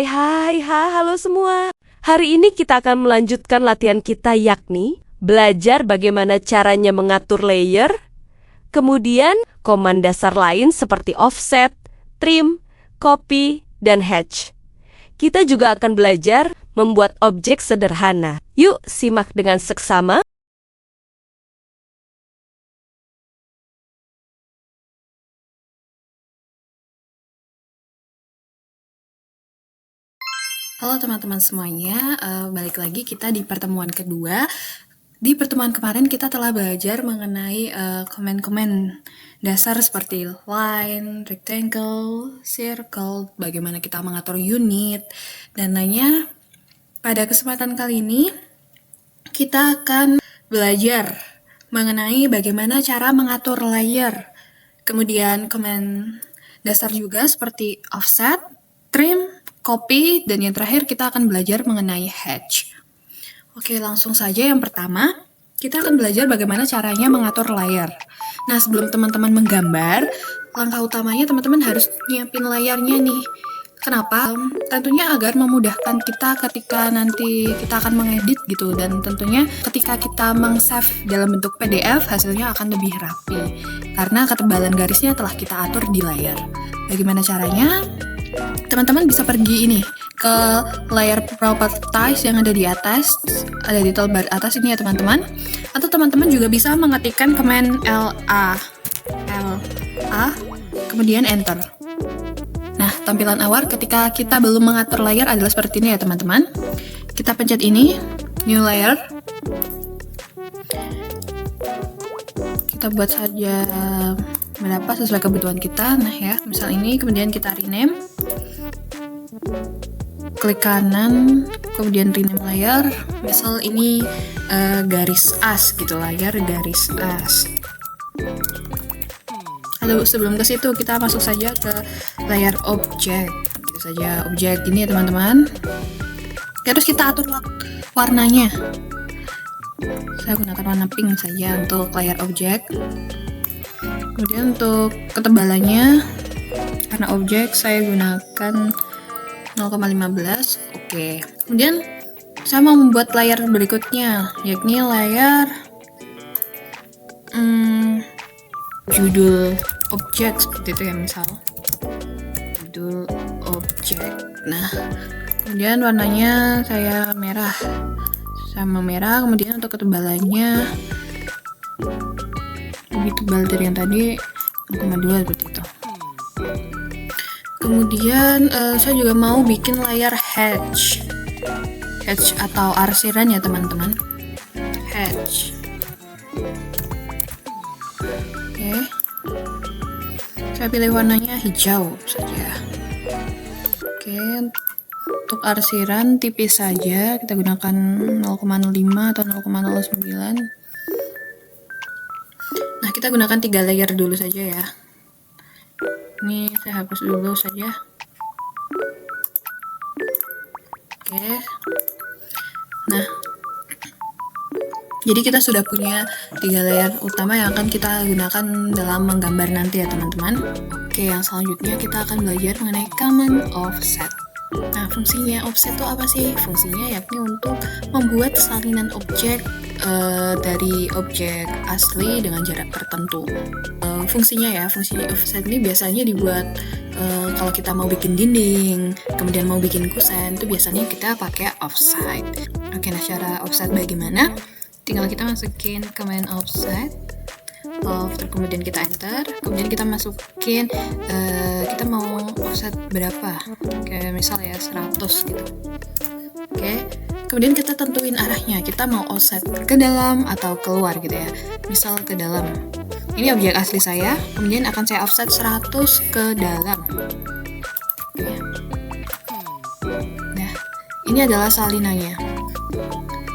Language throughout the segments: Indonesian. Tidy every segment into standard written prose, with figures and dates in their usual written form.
Halo semua. Hari ini kita akan melanjutkan latihan kita, yakni belajar bagaimana caranya mengatur layer, kemudian command dasar lain seperti offset, trim, copy, dan hatch. Kita juga akan belajar membuat objek sederhana. Yuk simak dengan seksama. Halo teman-teman semuanya, balik lagi kita di pertemuan kedua. Di pertemuan kemarin kita telah belajar mengenai komen-komen dasar seperti line, rectangle, circle, bagaimana kita mengatur unit, dan lainnya. Pada kesempatan kali ini, kita akan belajar mengenai bagaimana cara mengatur layer. Kemudian komen dasar juga seperti offset, trim, copy, dan yang terakhir kita akan belajar mengenai hatch. Oke, langsung saja yang pertama, kita akan belajar bagaimana caranya mengatur layar. Nah, sebelum teman-teman menggambar, langkah utamanya teman-teman harus nyiapin layarnya nih. Kenapa? Tentunya agar memudahkan kita ketika nanti kita akan mengedit gitu, dan tentunya ketika kita meng-save dalam bentuk PDF, hasilnya akan lebih rapi karena ketebalan garisnya telah kita atur di layar. Bagaimana caranya? Teman-teman bisa pergi ini ke layer properties yang ada di atas, ada di toolbar atas ini ya teman-teman. Atau teman-teman juga bisa mengetikkan command LA, kemudian enter. Nah, tampilan awal ketika kita belum mengatur layer adalah seperti ini ya teman-teman. Kita pencet ini, new layer. Kita buat saja berapa sesuai kebutuhan kita. Nah ya, misal ini, kemudian kita rename. Klik kanan, kemudian rename layer. Misal ini garis as gitu, layar garis as. Lalu sebelum ke situ kita masuk saja ke layar objek. Gitu saja objek ini ya teman-teman. Terus kita atur warnanya. Saya gunakan warna pink saja untuk layar objek. Kemudian untuk ketebalannya, karena objek saya gunakan 0,15. Oke. Kemudian saya mau membuat layar berikutnya, yakni layar judul objek seperti itu ya, misal judul objek. Nah, kemudian warnanya saya merah sama merah. Kemudian untuk ketebalannya lebih tebal dari yang tadi, 0,2 seperti itu. Kemudian saya juga mau bikin layar hatch atau arsiran ya teman-teman. Hatch. Oke. Saya pilih warnanya hijau saja. Oke. Untuk arsiran tipis saja, kita gunakan 0,05 atau 0,09. Nah, kita gunakan 3 layer dulu saja ya. Ini saya hapus dulu saja. Oke. Nah, jadi kita sudah punya 3 layer utama yang akan kita gunakan dalam menggambar nanti ya teman-teman. Oke, yang selanjutnya kita akan belajar mengenai command offset. Nah, fungsinya offset itu apa sih? Fungsinya yakni untuk membuat salinan objek dari objek asli dengan jarak tertentu. Fungsi offset ini biasanya dibuat kalau kita mau bikin dinding, kemudian mau bikin kusen, itu biasanya kita pakai offset. Oke, nah cara offset bagaimana? Tinggal kita masukin command offset, kemudian kita enter, kemudian kita masukin kita mau offset berapa, kayak misal ya 100 gitu. Oke, kemudian kita tentuin arahnya, kita mau offset ke dalam atau keluar gitu ya. Misal ke dalam. Ini objek asli saya, kemudian akan saya offset 100 ke dalam. Oke. Nah, ini adalah salinannya.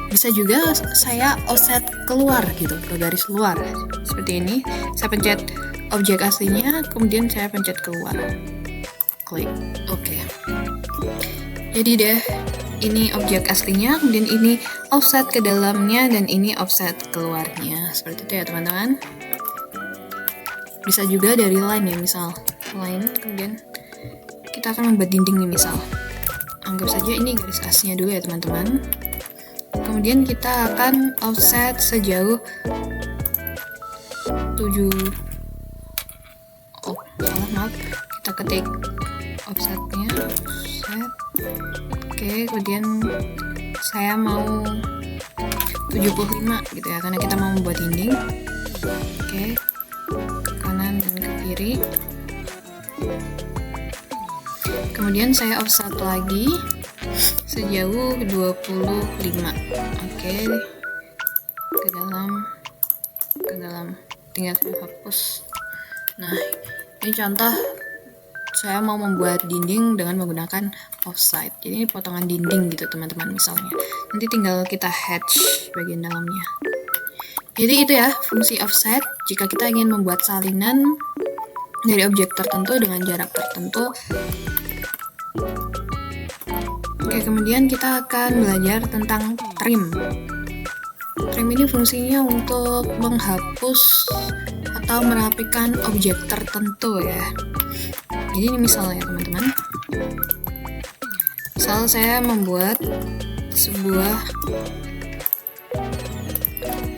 Bisa juga saya offset keluar gitu, ke garis luar. Seperti ini, saya pencet objek aslinya, kemudian saya pencet keluar. Klik. Oke. Jadi deh, ini objek aslinya, kemudian ini offset ke dalamnya, dan ini offset keluarnya. Seperti itu ya teman-teman. Bisa juga dari line ya, misal line, kemudian kita akan membuat dinding nih misal. anggap saja ini garis asnya dulu ya teman-teman. Kemudian kita akan offset sejauh 7. Oh, salah, maaf. Kita ketik offsetnya, offset. Oke, kemudian saya mau 75 gitu ya, karena kita mau membuat dinding. Oke, ke kanan dan ke kiri. Kemudian saya offset lagi sejauh 25. Oke, ke dalam, tinggal saya hapus. Nah, ini contoh saya mau membuat dinding dengan menggunakan offset. Jadi ini potongan dinding gitu teman-teman misalnya. Nanti tinggal kita hatch bagian dalamnya. Jadi itu ya fungsi offset jika kita ingin membuat salinan dari objek tertentu dengan jarak tertentu. Oke, kemudian kita akan belajar tentang trim. Trim ini fungsinya untuk menghapus atau merapikan objek tertentu ya. Jadi ini misalnya teman-teman. Misal saya membuat sebuah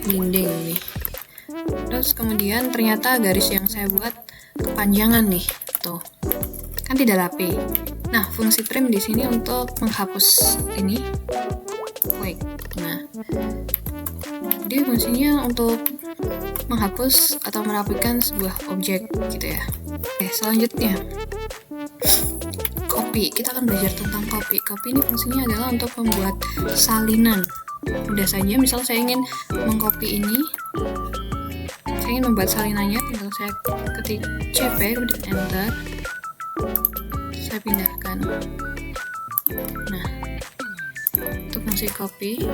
dinding nih. Terus kemudian ternyata garis yang saya buat kepanjangan nih. Tuh. Kan tidak rapi. Nah, fungsi trim di sini untuk menghapus ini. Wait. Nah. Jadi fungsinya untuk menghapus atau merapikan sebuah objek gitu ya. Oke, selanjutnya copy. Kita akan belajar tentang copy. Copy ini fungsinya adalah untuk membuat salinan. Mudah saja, misal saya ingin mengcopy ini, saya ingin membuat salinannya, tinggal saya ketik CP kemudian enter, saya pindahkan. Nah, untuk fungsi copy.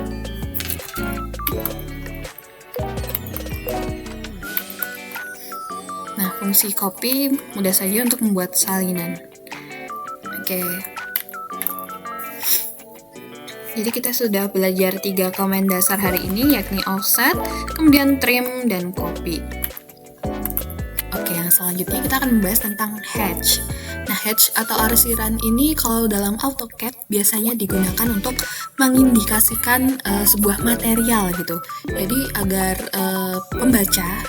Nah, fungsi copy mudah saja untuk membuat salinan. Oke. Jadi kita sudah belajar 3 komen dasar hari ini, yakni offset, kemudian trim, dan copy. Oke, yang selanjutnya kita akan membahas tentang hatch. Nah, hatch atau arsiran ini kalau dalam AutoCAD biasanya digunakan untuk mengindikasikan sebuah material gitu. Jadi agar pembaca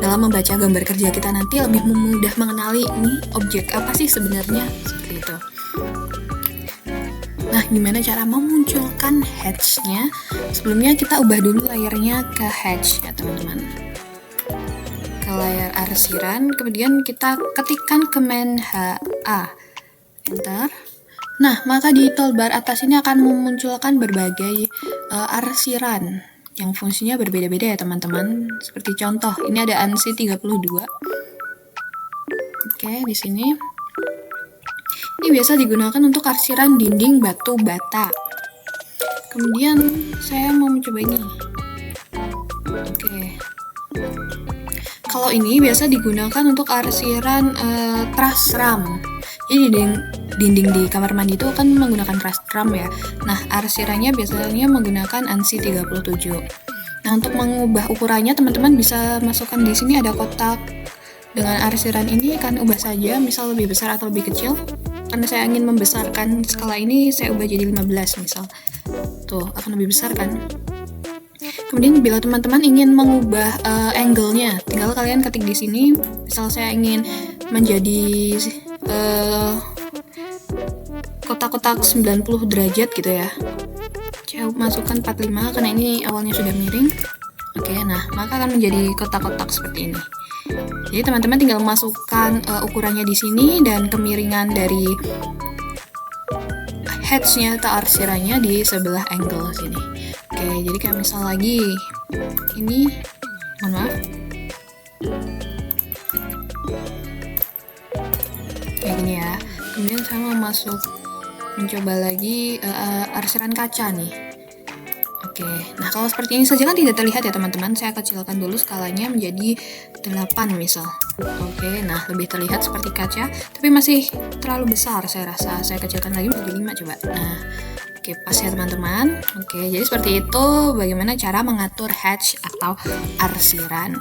dalam membaca gambar kerja kita nanti lebih mudah mengenali ini objek apa sih sebenarnya, seperti itu. Nah, gimana cara memunculkan hatch-nya? Sebelumnya kita ubah dulu layarnya ke hatch ya teman-teman. Ke layar arsiran, kemudian kita ketikkan command HA, enter. Nah, maka di toolbar atas ini akan memunculkan berbagai arsiran yang fungsinya berbeda-beda ya teman-teman. Seperti contoh, ini ada ANSI 32. Oke, di sini. Ini biasa digunakan untuk arsiran dinding batu bata. Kemudian saya mau mencoba ini. Oke. Kalau ini biasa digunakan untuk arsiran truss ram. Jadi dinding di kamar mandi itu kan menggunakan truss ram ya. Nah, arsirannya biasanya menggunakan ANSI 37. Nah, untuk mengubah ukurannya teman-teman bisa masukkan di sini ada kotak dengan arsiran ini, kan ubah saja misal lebih besar atau lebih kecil. Karena saya ingin membesarkan skala ini, saya ubah jadi 15 misal. Tuh, akan lebih besar kan? Kemudian bila teman-teman ingin mengubah angle-nya, tinggal kalian ketik di sini. Misal saya ingin menjadi kotak-kotak 90 derajat gitu ya. Saya masukkan 45 karena ini awalnya sudah miring. Oke, nah maka akan menjadi kotak-kotak seperti ini. Jadi teman-teman tinggal masukkan ukurannya di sini dan kemiringan dari hatch-nya atau arsirannya di sebelah angle sini. Oke, jadi kayak misal lagi ini, mohon maaf. Kayak gini ya. Kemudian saya mau mencoba lagi arsiran kaca nih. Oke, nah kalau seperti ini saja kan tidak terlihat ya teman-teman. Saya kecilkan dulu skalanya menjadi 8 misal. Oke, nah lebih terlihat seperti kaca, tapi masih terlalu besar saya rasa. Saya kecilkan lagi menjadi 5 coba. Nah, oke pas ya teman-teman. Oke, jadi seperti itu bagaimana cara mengatur hatch atau arsiran.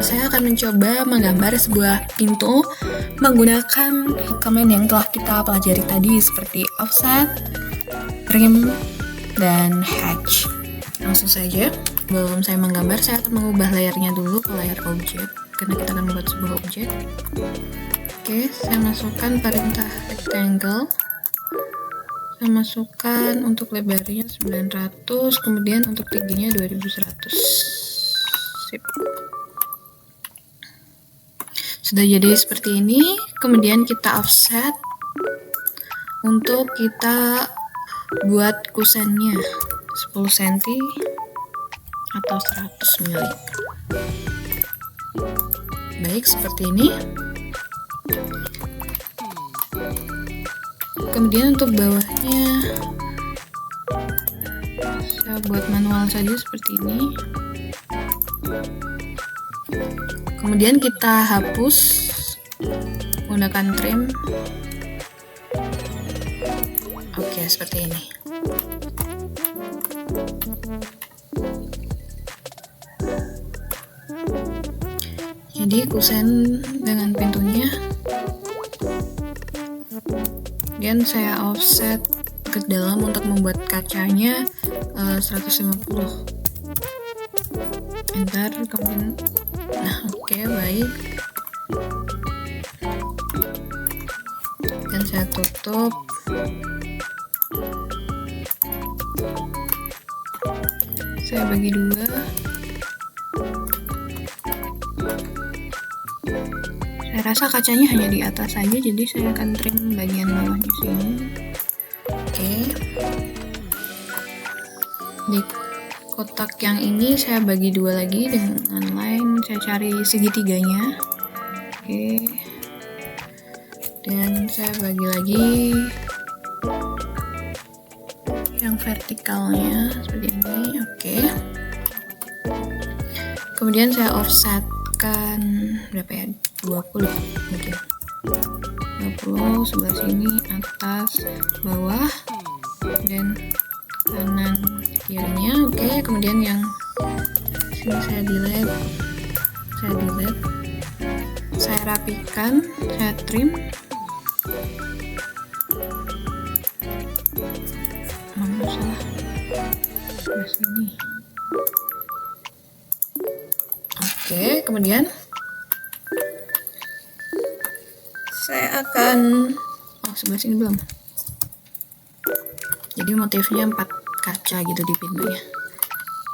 Saya akan mencoba menggambar sebuah pintu menggunakan komen yang telah kita pelajari tadi seperti offset, trim, dan hatch. Langsung saja, sebelum saya menggambar, saya akan mengubah layarnya dulu ke layar objek karena kita akan membuat sebuah objek. Oke, saya masukkan perintah rectangle. Saya masukkan untuk lebarnya 900, kemudian untuk tingginya 2100. Sip. Sudah jadi seperti ini, kemudian kita offset untuk kita buat kusennya 10 cm atau 100 mili. Baik, seperti ini. Kemudian untuk bawahnya saya buat manual saja seperti ini. Kemudian kita hapus menggunakan trim. Oke, seperti ini. Jadi kusen dengan pintunya. Kemudian saya offset ke dalam untuk membuat kacanya 150. Enter, kemudian oke, baik. Dan saya tutup. Saya bagi dua. Saya rasa kacanya hanya di atas saja, jadi saya akan trim bagian bawahnya sini. Oke. Di kotak yang ini saya bagi dua lagi dengan line, saya cari segitiganya. Oke. Dan saya bagi lagi yang vertikalnya seperti ini. Oke. Kemudian saya offsetkan berapa ya? 20 mungkin. 20 sebelah sini, atas, bawah, dan kanan kirinya. Oke, kemudian yang sini saya delete, saya rapikan, saya trim. Salah sebelah sini. Oke, kemudian saya akan sebelah sini belum. Jadi motifnya 4 kaca gitu di pintunya.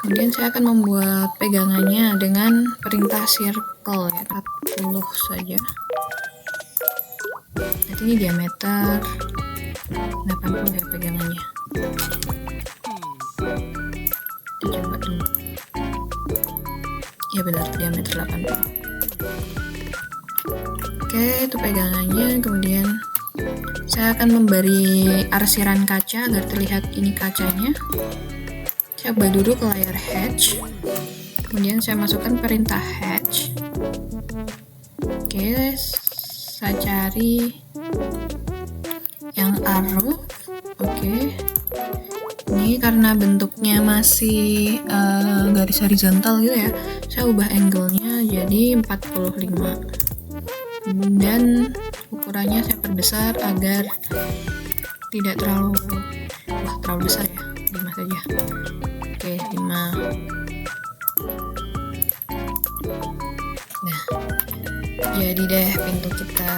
Kemudian saya akan membuat pegangannya dengan perintah circle ya, 40 saja. Jadi ini diameter 80 ya pegangannya. Kita coba dulu. Ya benar, diameter 80. Oke, itu pegangannya. Kemudian saya akan memberi arsiran kaca agar terlihat ini kacanya. Saya ubah dulu ke layar hatch. Kemudian saya masukkan perintah hatch. Oke, saya cari yang arrow. Oke. Ini karena bentuknya masih garis horizontal gitu ya, saya ubah angle-nya jadi 45. Dan ukurannya saya perbesar agar tidak terlalu besar ya, 5 saja. Oke, 5. Nah, jadi deh pintu kita.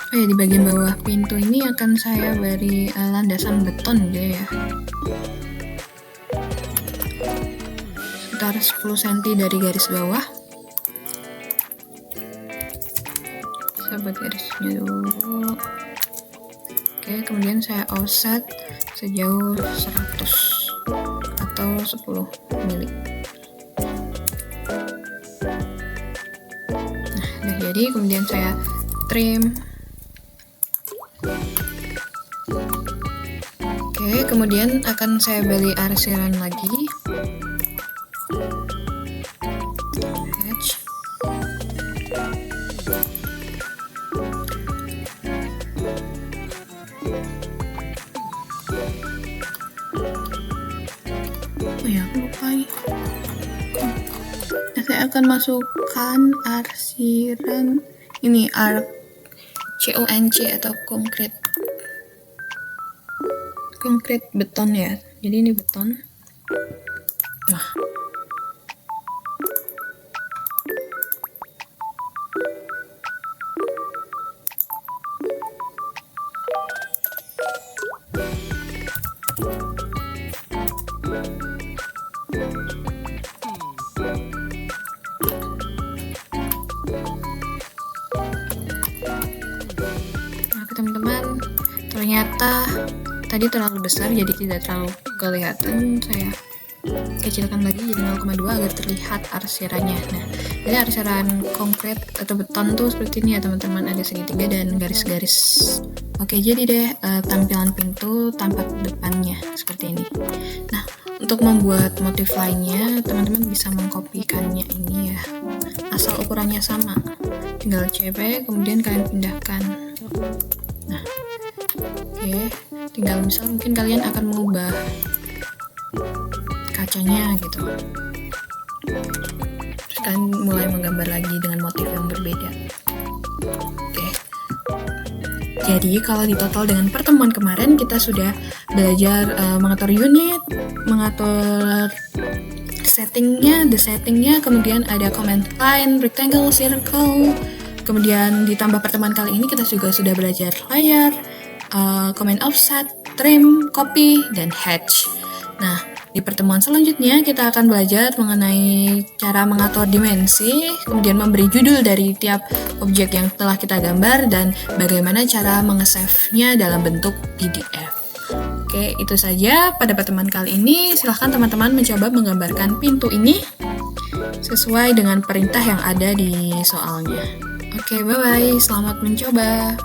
Oh ya, di bagian bawah pintu ini akan saya beri landasan beton gitu ya, sekitar 10 cm dari garis bawah. Saya buat garisnya dulu. Oke, kemudian saya offset sejauh 100 atau 10 mili. Nah, udah jadi. Kemudian saya trim. Oke, kemudian akan saya beli arsiran lagi. Hatch. Oh ya, aku lupa nih. saya akan masukkan arsiran ini CONC atau konkret beton ya. Jadi ini beton. Nah, teman-teman, ternyata tadi terlalu besar jadi tidak terlalu kelihatan. Saya kecilkan lagi jadi 0,2 agar terlihat arsirannya. Nah, jadi arsiran konkret atau beton tuh seperti ini ya teman-teman, ada segitiga dan garis-garis. Oke, jadi deh tampilan pintu tampak depannya seperti ini. Nah, untuk membuat motif lainnya teman-teman bisa mengkopikannya ini ya, asal ukurannya sama, tinggal CP kemudian kalian pindahkan. Nah, oke, tinggal misal mungkin kalian akan mengubah kacanya gitu, terus kalian mulai menggambar lagi dengan motif yang berbeda. Oke, jadi kalau di total dengan pertemuan kemarin kita sudah belajar mengatur unit, mengatur settingnya, kemudian ada command line, rectangle, circle. Kemudian ditambah pertemuan kali ini kita juga sudah belajar layer, command offset, trim, copy, dan hatch. Nah, di pertemuan selanjutnya kita akan belajar mengenai cara mengatur dimensi, kemudian memberi judul dari tiap objek yang telah kita gambar, dan bagaimana cara mengesave-nya dalam bentuk PDF. Oke, itu saja pada pertemuan kali ini. Silahkan teman-teman mencoba menggambarkan pintu ini sesuai dengan perintah yang ada di soalnya. Oke, bye-bye. Selamat mencoba.